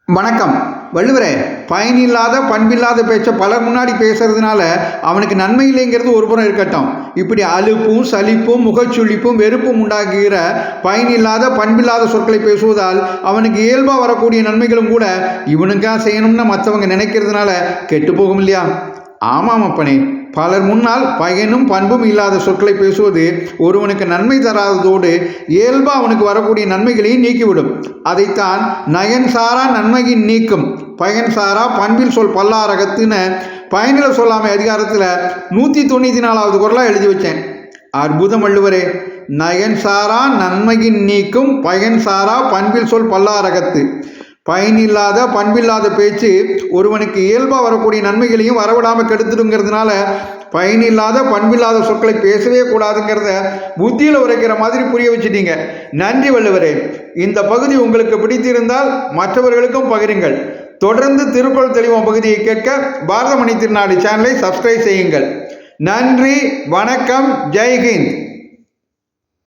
வணக்கம். வள்ளுவரே, பயனில்லாத பண்பில்லாத பேச்சை பலர் முன்னாடி பேசுறதுனால அவனுக்கு நன்மை இல்லைங்கிறது ஒரு புறம் இருக்கட்டும், இப்படி அலுப்பும் சலிப்பும் முகச்சுளிப்பும் வெறுப்பும் உண்டாக்குகிற பயனில்லாத பண்பில்லாத சொற்களை பேசுவதால் அவனுக்கு இயல்பாக வரக்கூடிய நன்மைகளும் கூட இவனுக்காக செய்யணும்னு மற்றவங்க நினைக்கிறதுனால கெட்டு போகும் இல்லையா? ஆமாம் அப்பனே, பலர் முன்னால் பயனும் பண்பும் இல்லாத சொற்களை பேசுவது ஒருவனுக்கு நன்மை தராததோடு இயல்பாக அவனுக்கு வரக்கூடிய நன்மைகளையும் நீக்கிவிடும். அதைத்தான் நயன் சாரா நன்மையின் நீக்கும் பயன் சாரா பண்பில் சொல் பல்லாரகத்துன்னு பயனில சொல்லாமை அதிகாரத்தில் 194வது குறளாக எழுதி வச்சேன். அற்புதம் வள்ளுவரே. நயன் சாரா நன்மையின் நீக்கும் பயன் சாரா பண்பில் சொல் பல்லாரகத்து. பயனில்லாத பண்பில்லாத பேச்சு ஒருவனுக்கு இயல்பாக வரக்கூடிய நன்மைகளையும் வரவிடாமல் கெடுத்துடுங்கிறதுனால பயனில்லாத பண்பில்லாத சொற்களை பேசவே கூடாதுங்கிறத புத்தியில் உரைக்கிற மாதிரி புரிய வச்சுட்டீங்க. நன்றி வள்ளுவரே. இந்த பகுதி உங்களுக்கு பிடித்திருந்தால் மற்றவர்களுக்கும் பகிருங்கள். தொடர்ந்து திருக்குறள் தெளிவோம் பகுதியை கேட்க பாரதமணி திருநாடு சேனலை சப்ஸ்கிரைப் செய்யுங்கள். நன்றி, வணக்கம், ஜெய்ஹிந்த்.